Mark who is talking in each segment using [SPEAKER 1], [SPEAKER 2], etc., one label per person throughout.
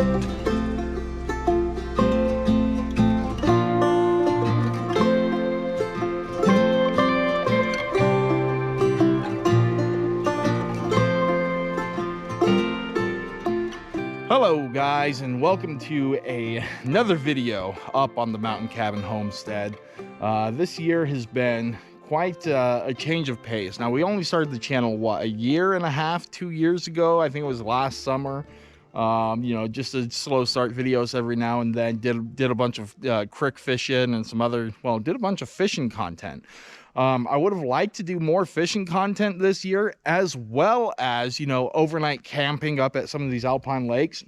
[SPEAKER 1] Hello guys, and welcome to another video up on the Mountain Cabin Homestead. This year has been quite a change of pace. Now, we only started the channel, what, a year and a half, 2 years ago? I think it was last summer. You know, just a slow start videos every now and then. Did a bunch of crick fishing and some other, well, did a bunch of fishing content. I would have liked to do more fishing content this year, as well as, you know, overnight camping up at some of these alpine lakes.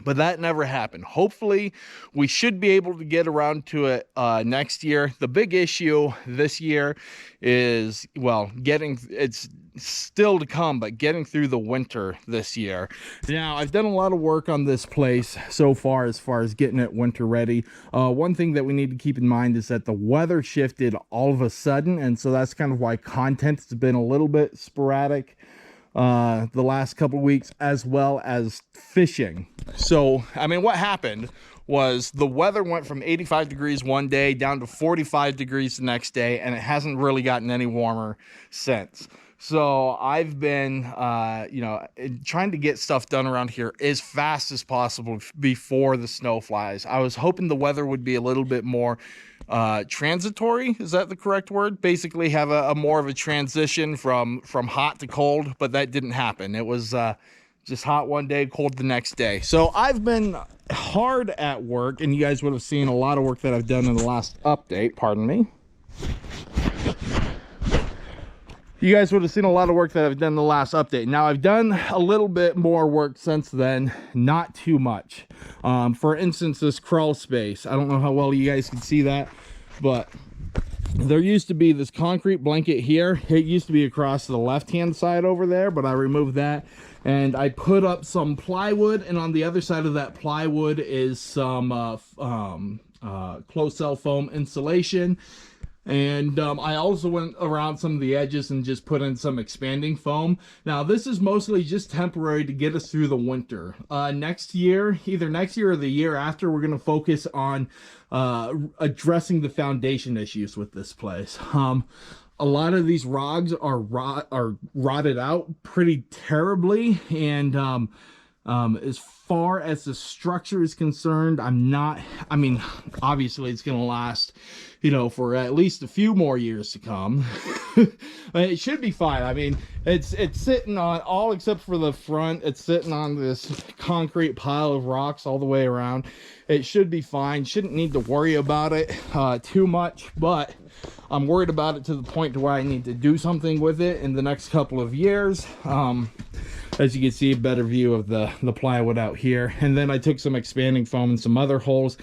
[SPEAKER 1] But that never happened. Hopefully, we should be able to get around to it next year. The big issue this year is, well, it's still to come, but getting through the winter this year. Now, I've done a lot of work on this place so far as getting it winter ready. One thing that we need to keep in mind is that the weather shifted all of a sudden, and so that's kind of why content has been a little bit sporadic the last couple of weeks, as well as fishing. So, I mean, what happened was the weather went from 85 degrees one day down to 45 degrees the next day, and it hasn't really gotten any warmer since. So I've been, you know, trying to get stuff done around here as fast as possible before the snow flies. I was hoping the weather would be a little bit more transitory. Is that the correct word? Basically have a more of a transition from hot to cold, but that didn't happen. It was just hot one day, cold the next day. So I've been hard at work, and you guys would have seen a lot of work that I've done in the last update. Pardon me. You guys would have seen a lot of work that I've done in the last update. Now, I've done a little bit more work since then, not too much. For instance, this crawl space. I don't know how well you guys can see that, but there used to be this concrete blanket here. It used to be across the left-hand side over there, but I removed that. And I put up some plywood, and on the other side of that plywood is some closed cell foam insulation. And I also went around some of the edges and just put in some expanding foam. Now, this is mostly just temporary to get us through the winter. Next year, either next year or the year after, we're going to focus on addressing the foundation issues with this place. A lot of these rods are rotted out pretty terribly, and as far as the structure is concerned, I mean, obviously it's going to last, you know, for at least a few more years to come. It should be fine. I mean, it's sitting on, all except for the front, it's sitting on this concrete pile of rocks all the way around. It should be fine. Shouldn't need to worry about it too much, but I'm worried about it to the point to where I need to do something with it in the next couple of years. As you can see, a better view of the plywood out here. And then I took some expanding foam and some other holes,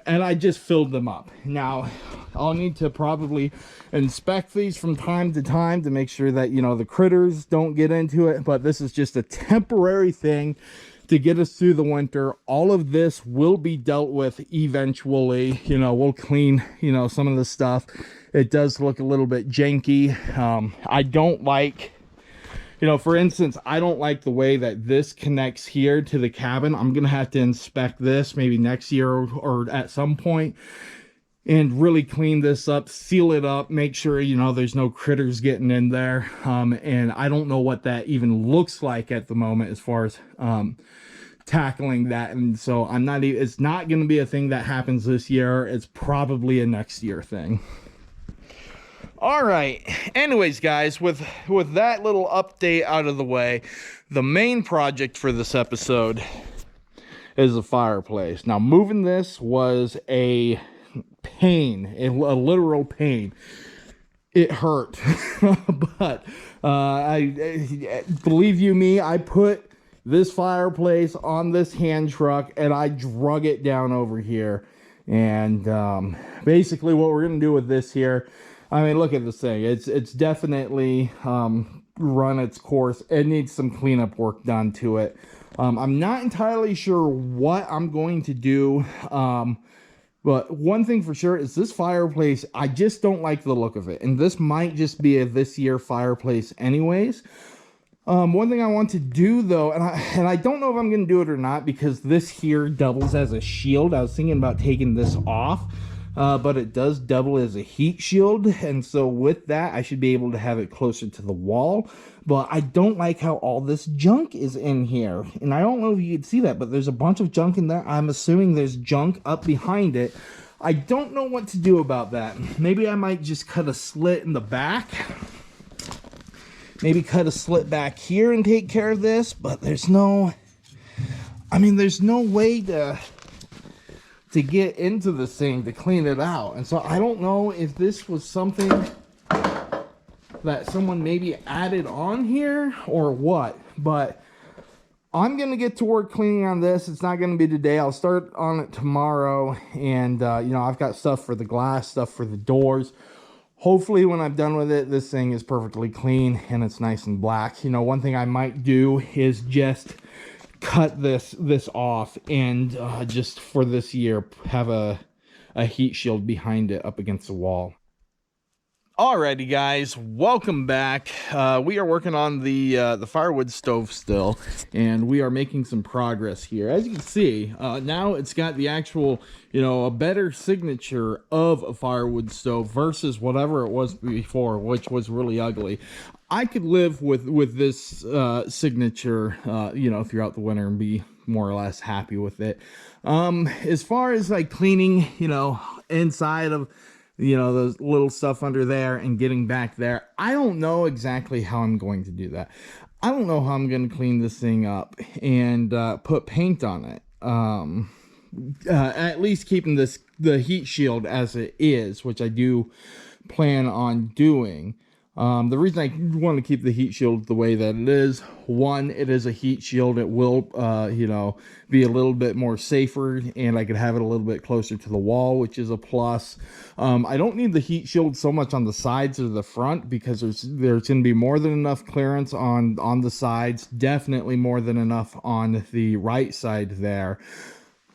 [SPEAKER 1] and I just filled them up. Now, I'll need to probably inspect these from time to time to make sure that, you know, the critters don't get into it. But this is just a temporary thing to get us through the winter. All of this will be dealt with eventually. You know, we'll clean, you know, some of the stuff. It does look a little bit janky. I don't like, you know, for instance, I don't like the way that this connects here to the cabin. I'm going to have to inspect this maybe next year or at some point and really clean this up, seal it up, make sure, you know, there's no critters getting in there. And I don't know what that even looks like at the moment as far as tackling that. And so it's not going to be a thing that happens this year. It's probably a next year thing. All right, anyways, guys, with that little update out of the way, the main project for this episode is the fireplace. Now, moving this was a pain, a literal pain. It hurt, but I believe you me, I put this fireplace on this hand truck and I drug it down over here. And basically what we're going to do with this here, I mean, look at this thing. It's definitely run its course. It needs some cleanup work done to it. I'm not entirely sure what I'm going to do. But one thing for sure is this fireplace, I just don't like the look of it. And this might just be a this year fireplace anyways. One thing I want to do though, and I don't know if I'm going to do it or not, because this here doubles as a shield. I was thinking about taking this off, but it does double as a heat shield, and so with that I should be able to have it closer to the wall. But I don't like how all this junk is in here, and I don't know if you can see that, but there's a bunch of junk in there. I'm assuming there's junk up behind it. I don't know what to do about that. Maybe I might just cut a slit in the back. Maybe cut a slit back here and take care of this, but there's no, there's no way to get into this thing to clean it out. And so I don't know if this was something that someone maybe added on here or what, but I'm going to get to work cleaning on this. It's not going to be today. I'll start on it tomorrow. And, I've got stuff for the glass, stuff for the doors. Hopefully when I'm done with it, this thing is perfectly clean and it's nice and black. One thing I might do is just cut this off and just for this year have a heat shield behind it up against the wall. Alrighty guys, welcome back. We are working on the firewood stove still, and we are making some progress here. As you can see, now it's got the actual, a better signature of a firewood stove versus whatever it was before, which was really ugly. I could live with this signature, throughout the winter and be more or less happy with it. As far as like cleaning, inside of those little stuff under there and getting back there, I don't know exactly how I'm going to do that. I don't know how I'm going to clean this thing up and put paint on it. At least keeping the heat shield as it is, which I do plan on doing. The reason I want to keep the heat shield the way that it is, one, it is a heat shield. It will, be a little bit more safer, and I could have it a little bit closer to the wall, which is a plus. I don't need the heat shield so much on the sides or the front, because there's going to be more than enough clearance on the sides, definitely more than enough on the right side there.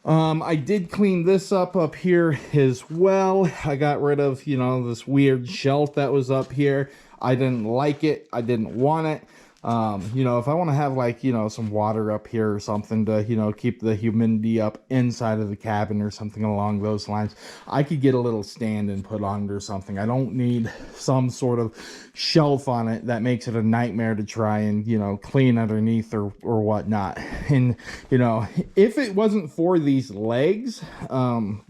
[SPEAKER 1] I did clean this up here as well. I got rid of, this weird shelf that was up here. I didn't like it. I didn't want it. If I want to have like, some water up here or something to, keep the humidity up inside of the cabin or something along those lines, I could get a little stand and put on it or something. I don't need some sort of shelf on it that makes it a nightmare to try and, clean underneath or whatnot. And, if it wasn't for these legs,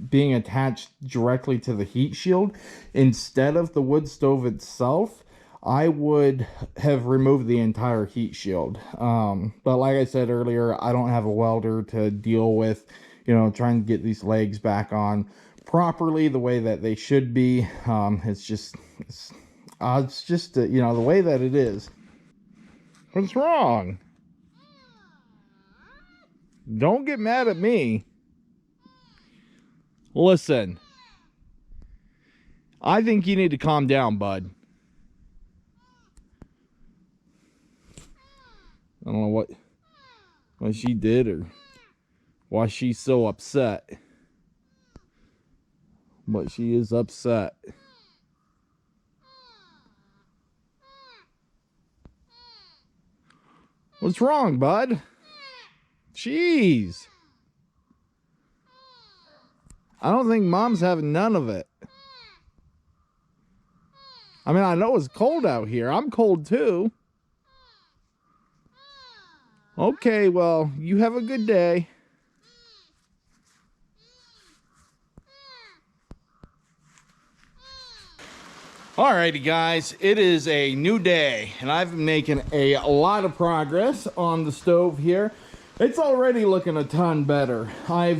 [SPEAKER 1] being attached directly to the heat shield instead of the wood stove itself, I would have removed the entire heat shield. But like I said earlier, I don't have a welder to deal with, trying to get these legs back on properly the way that they should be. It's just the way that it is. What's wrong? Don't get mad at me. Listen, I think you need to calm down, bud. I don't know what she did or why she's so upset. But she is upset. What's wrong, bud? Jeez. I don't think Mom's having none of it. I know it's cold out here. I'm cold too. Okay, well, you have a good day. Alrighty guys, it is a new day and I've been making a lot of progress on the stove here. It's already looking a ton better. I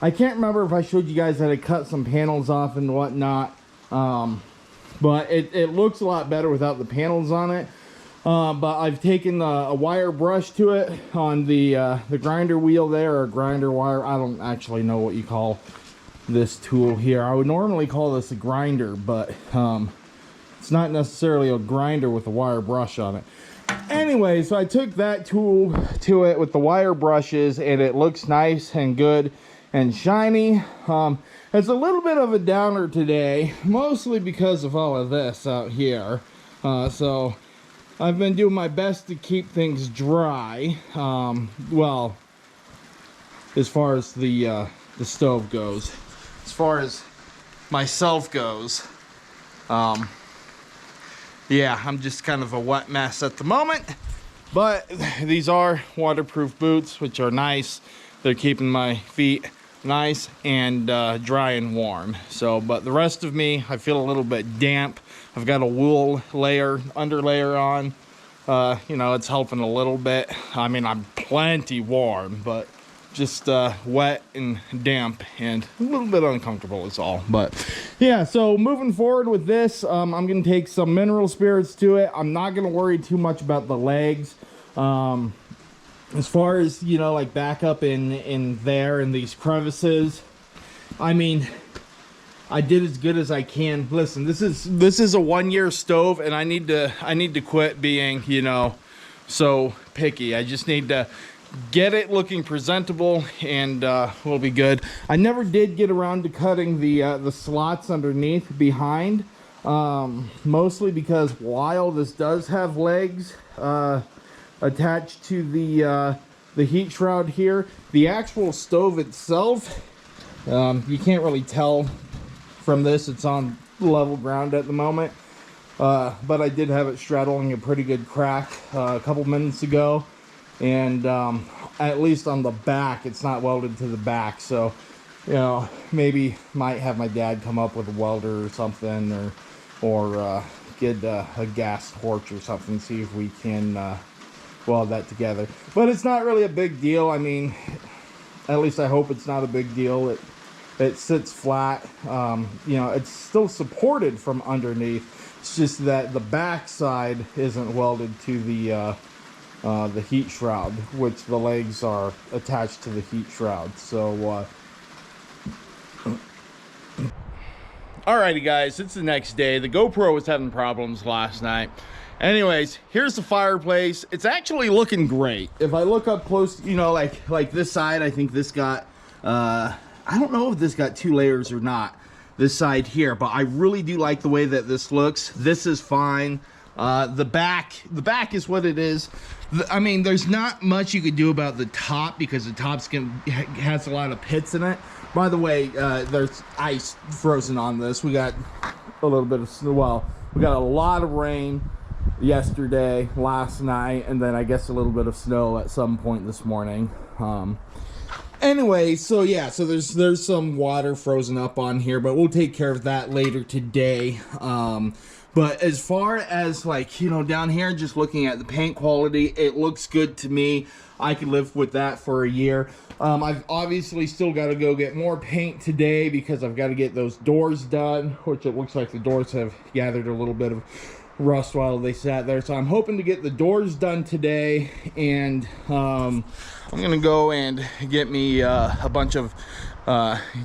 [SPEAKER 1] can't remember if I showed you guys that I cut some panels off and whatnot, but it looks a lot better without the panels on it. But I've taken a wire brush to it on the grinder wheel there, or grinder wire. I don't actually know what you call this tool here. I would normally call this a grinder, but it's not necessarily a grinder with a wire brush on it. Anyway, so I took that tool to it with the wire brushes, and it looks nice and good and shiny. It's a little bit of a downer today, mostly because of all of this out here. I've been doing my best to keep things dry. Well, as far as the stove goes. As far as myself goes, yeah, I'm just kind of a wet mess at the moment. But these are waterproof boots, which are nice. They're keeping my feet nice and dry and warm. So, but the rest of me, I feel a little bit damp. I've got a wool layer, underlayer on. You know, it's helping a little bit. I mean, I'm plenty warm, but just wet and damp and a little bit uncomfortable is all. But yeah, so moving forward with this, I'm gonna take some mineral spirits to it. I'm not gonna worry too much about the legs. As far as, you know, like back up in there in these crevices, I mean, I did as good as I can. Listen, this is a 1-year stove, and I need to quit being, you know, so picky. I just need to get it looking presentable, and we'll be good. I never did get around to cutting the slots underneath behind, mostly because while this does have legs attached to the heat shroud here, the actual stove itself, you can't really tell from this. It's on level ground at the moment, but I did have it straddling a pretty good crack a couple minutes ago. And at least on the back, it's not welded to the back. So, you know, maybe might have my dad come up with a welder or something, or get a gas torch or something, see if we can weld that together. But it's not really a big deal. I mean, at least I hope it's not a big deal. It sits flat. You know, it's still supported from underneath. It's just that the back side isn't welded to the heat shroud, which the legs are attached to the heat shroud. So alrighty guys, it's the next day. The GoPro was having problems last night. Anyways, here's the fireplace. It's actually looking great. If I look up close, you know, like this side, I think this got I don't know if this got 2 layers or not, this side here, but I really do like the way that this looks. This is fine. The back is what it is. I mean, there's not much you could do about the top, because the top has a lot of pits in it. By the way, there's ice frozen on this. We got a little bit of snow. Well, we got a lot of rain yesterday, last night, and then I guess a little bit of snow at some point this morning. Anyway, so yeah, so there's some water frozen up on here, but we'll take care of that later today. But as far as, like, you know, down here, just looking at the paint quality, it looks good to me. I could live with that for a year. I've obviously still got to go get more paint today, because I've got to get those doors done, which it looks like the doors have gathered a little bit of rust while they sat there. So I'm hoping to get the doors done today, and I'm gonna go and get me a bunch of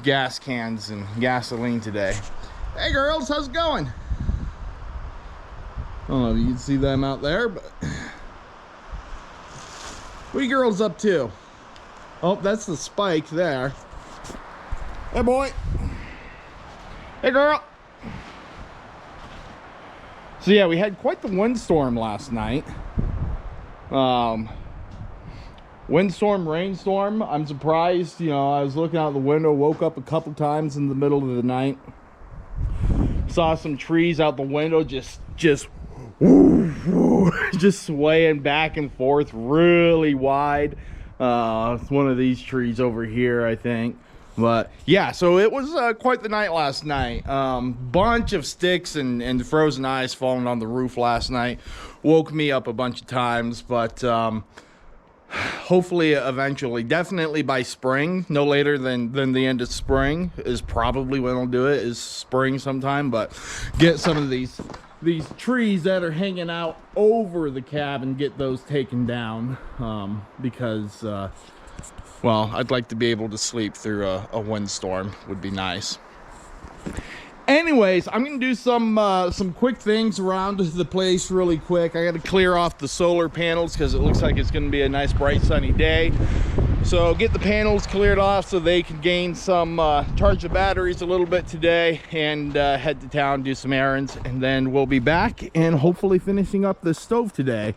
[SPEAKER 1] gas cans and gasoline today. Hey girls, how's it going? I don't know if you can see them out there, but what are you girls up to? Oh, that's the Spike there. Hey boy. Hey girl. So yeah, we had quite the windstorm last night. Windstorm, rainstorm. I'm surprised, you know, I was looking out the window, woke up a couple times in the middle of the night. Saw some trees out the window just swaying back and forth really wide. It's one of these trees over here, I think. But yeah, so it was quite the night last night. Bunch of sticks and frozen ice falling on the roof last night. Woke me up a bunch of times, but hopefully eventually, definitely by spring, no later than the end of spring is probably when I'll do it, is spring sometime. But get some of these trees that are hanging out over the cabin, get those taken down, because well, I'd like to be able to sleep through a windstorm. Would be nice. Anyways, I'm gonna do some quick things around the place really quick. I gotta clear off the solar panels because it looks like it's gonna be a nice bright sunny day. So get the panels cleared off so they can gain some, charge the batteries a little bit today, and head to town, do some errands, and then we'll be back and hopefully finishing up the stove today.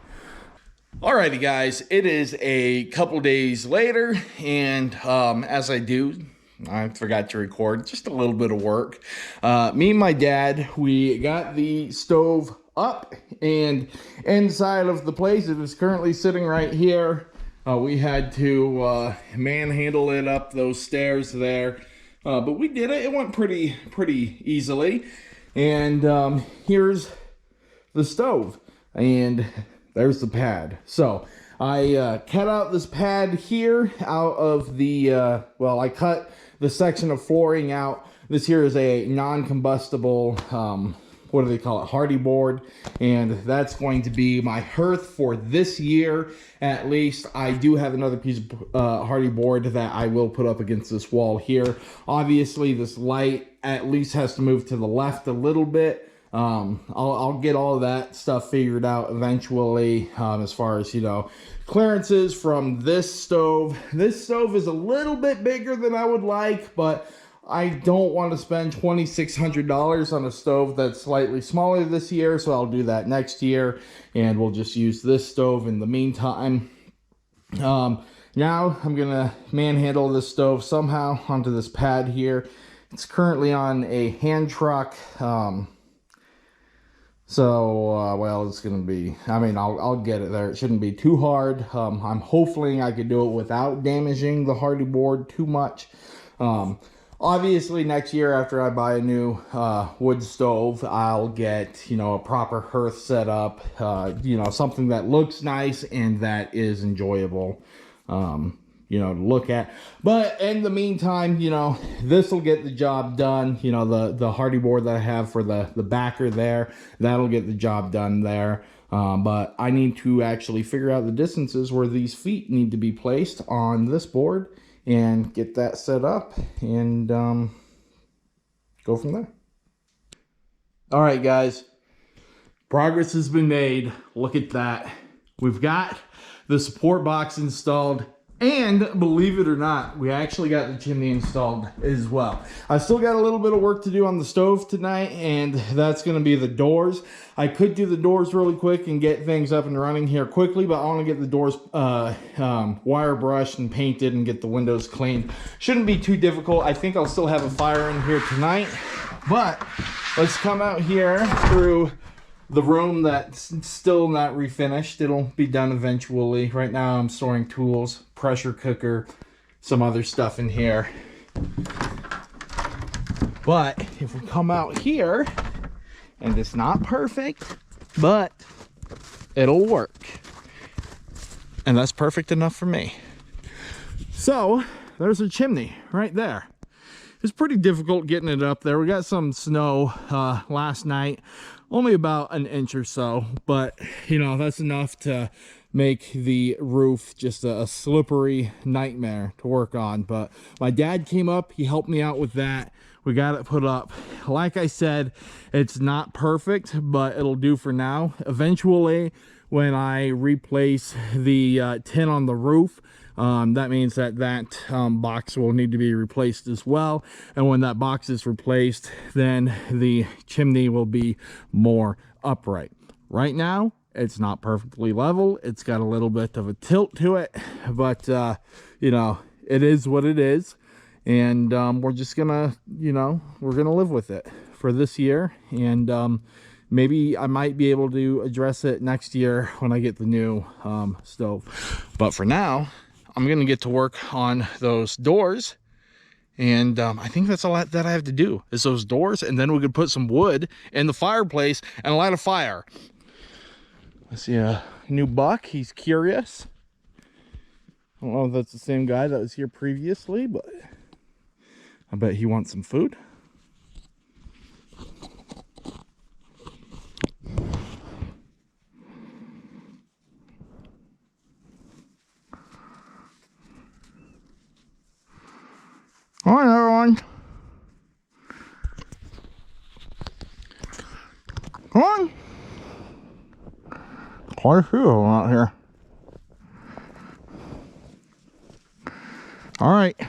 [SPEAKER 1] Alrighty guys, it is a couple days later, and as I do, I forgot to record just a little bit of work. Me and my dad, we got the stove up, and inside of the place, it is currently sitting right here. We had to manhandle it up those stairs there, but we did it. It went pretty easily. And here's the stove, and there's the pad. So I cut out this pad here out of the, well, I cut the section of flooring out. This here is a non-combustible, what do they call it, hardy board, and that's going to be my hearth for this year at least. I do have another piece of hardy board that I will put up against this wall here. Obviously this light at least has to move to the left a little bit. I'll get all of that stuff figured out eventually, as far as, you know, clearances from this stove. This stove is a little bit bigger than I would like, but I don't want to spend $2,600 on a stove that's slightly smaller this year, so I'll do that next year, and we'll just use this stove in the meantime. Now I'm gonna manhandle this stove somehow onto this pad here. It's currently on a hand truck, well, it's gonna be, I mean, I'll get it there. It shouldn't be too hard. I'm hoping I could do it without damaging the hardy board too much. Obviously, next year after I buy a new wood stove, I'll get, you know, a proper hearth set up, you know, something that looks nice and that is enjoyable, you know, to look at. But in the meantime, you know, this will get the job done. You know, the hardy board that I have for the backer there, that'll get the job done there. But I need to actually figure out the distances where these feet need to be placed on this board, and get that set up, and go from there. All right, guys, progress has been made. Look at that. We've got the support box installed, and believe it or not, we actually got the chimney installed as well. I still got a little bit of work to do on the stove tonight, and that's going to be the doors. I could do the doors really quick and get things up and running here quickly, but I want to get the doors wire brushed and painted and get the windows cleaned. Shouldn't be too difficult. I think I'll still have a fire in here tonight, but let's come out here through the room that's still not refinished. It'll be done eventually. Right now I'm storing tools, pressure cooker, some other stuff in here. But if we come out here, and it's not perfect, but it'll work. And that's perfect enough for me. So there's a chimney right there. It's pretty difficult getting it up there. We got some snow last night, only about an inch or so, but you know, that's enough to make the roof just a slippery nightmare to work on. But my dad came up, he helped me out with that. We got it put up. Like I said, it's not perfect, but it'll do for now. Eventually, when I replace the tin on the roof, that means that box will need to be replaced as well. And when that box is replaced, then the chimney will be more upright. Right now, it's not perfectly level. It's got a little bit of a tilt to it, but you know, it is what it is. And we're just gonna, you know, we're gonna live with it for this year. And maybe I might be able to address it next year when I get the new stove. But for now, I'm gonna get to work on those doors, and I think that's all that I have to do is those doors, and then we could put some wood in the fireplace and light a fire. I see a new buck. He's curious. I don't know if that's the same guy that was here previously, but I bet he wants some food. All right, everyone. Come on. Quite a few of them out here. All right.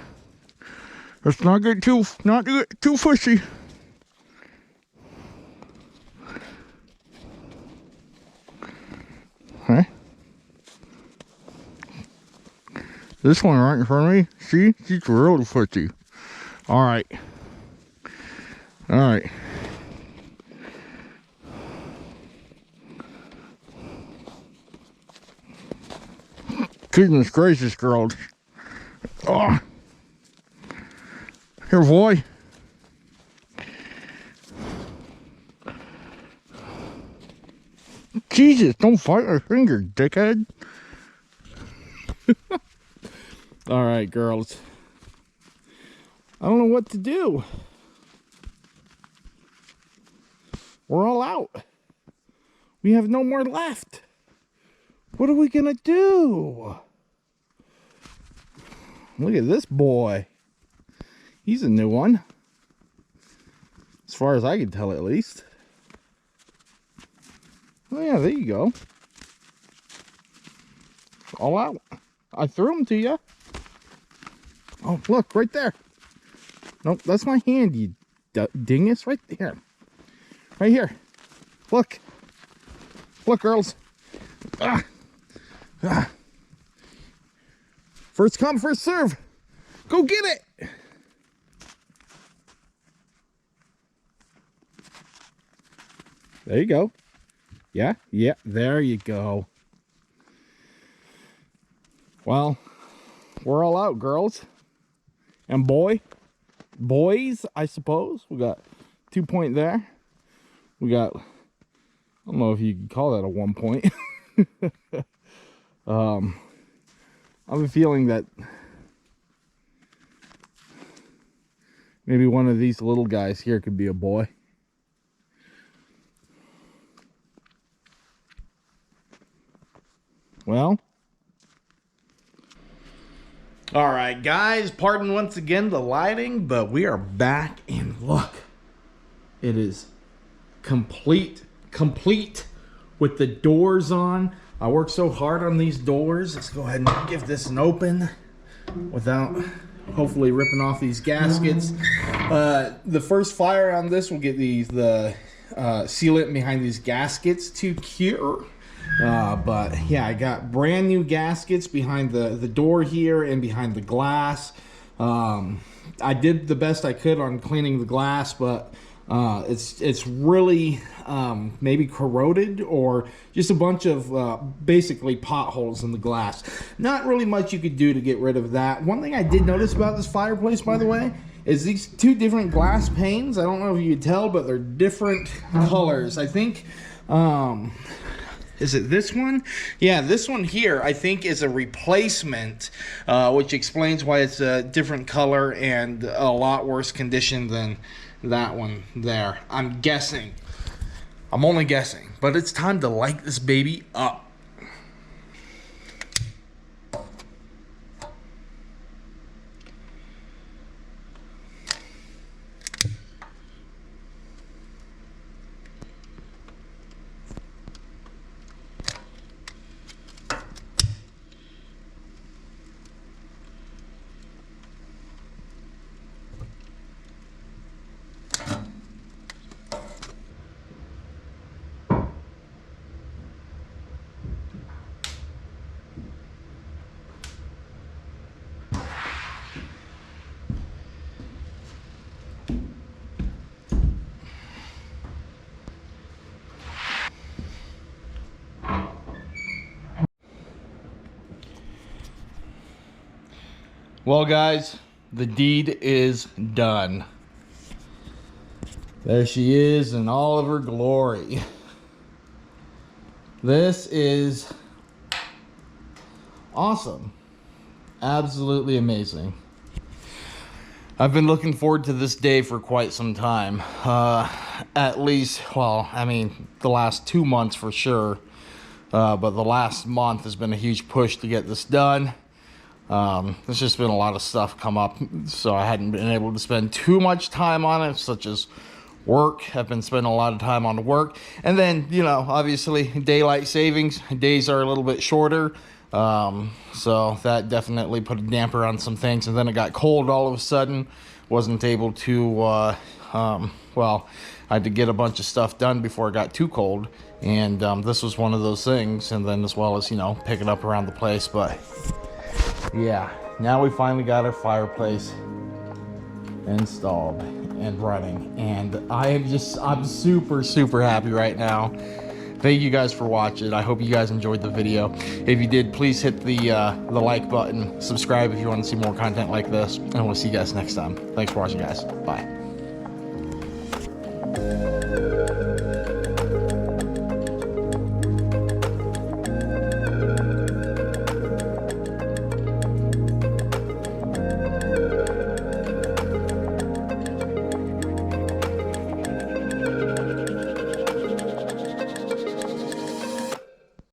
[SPEAKER 1] Let's not get too fishy. Okay. This one right in front of me, see? She's really fishy. All right. All right. Goodness gracious, girls. Oh. Here, boy. Jesus, don't fight my finger, dickhead. All right, girls. I don't know what to do. We're all out. We have no more left. What are we gonna do? Look at this boy. He's a new one. As far as I can tell, at least. Oh yeah, there you go. All out. I threw them to you. Oh, look, right there. Nope, that's my hand, you dingus. Right there. Right here. Look. Look, girls. Ah. Ah. First come, first serve. Go get it. There you go. Yeah, there you go. Well, we're all out, girls. And boys, I suppose. We got 2 point there. We got, I don't know if you could call that a 1 point. I have a feeling that maybe one of these little guys here could be a boy. Well, all right, guys, pardon once again the lighting, but we are back, and look, it is complete with the doors on. I worked so hard on these doors. Let's go ahead and give this an open without hopefully ripping off these gaskets. The first fire on this will get the sealant behind these gaskets to cure. But yeah, I got brand new gaskets behind the door here and behind the glass. I did the best I could on cleaning the glass, but it's really maybe corroded or just a bunch of basically potholes in the glass. Not really much you could do to get rid of that. One thing I did notice about this fireplace, by the way, is these two different glass panes. I don't know if you could tell, but they're different colors. I think is it this one? Yeah, this one here I think is a replacement, which explains why it's a different color and a lot worse condition than that one there. I'm guessing. I'm only guessing. But it's time to light this baby up. Well, guys, the deed is done. There she is in all of her glory. This is awesome. Absolutely amazing. I've been looking forward to this day for quite some time. At least, well, I mean, the last 2 months for sure. But the last month has been a huge push to get this done. There's just been a lot of stuff come up, so I hadn't been able to spend too much time on it, such as work. I've been spending a lot of time on work. And then, you know, obviously daylight savings, days are a little bit shorter. So that definitely put a damper on some things. And then it got cold all of a sudden. Wasn't able to, well, I had to get a bunch of stuff done before it got too cold. And this was one of those things. And then as well as, you know, pick it up around the place. But yeah, now we finally got our fireplace installed and running. And I'm super happy right now. Thank you guys for watching. I hope you guys enjoyed the video. If you did, please hit the like button, subscribe if you want to see more content like this, and we'll see you guys next time. Thanks for watching, guys. Bye.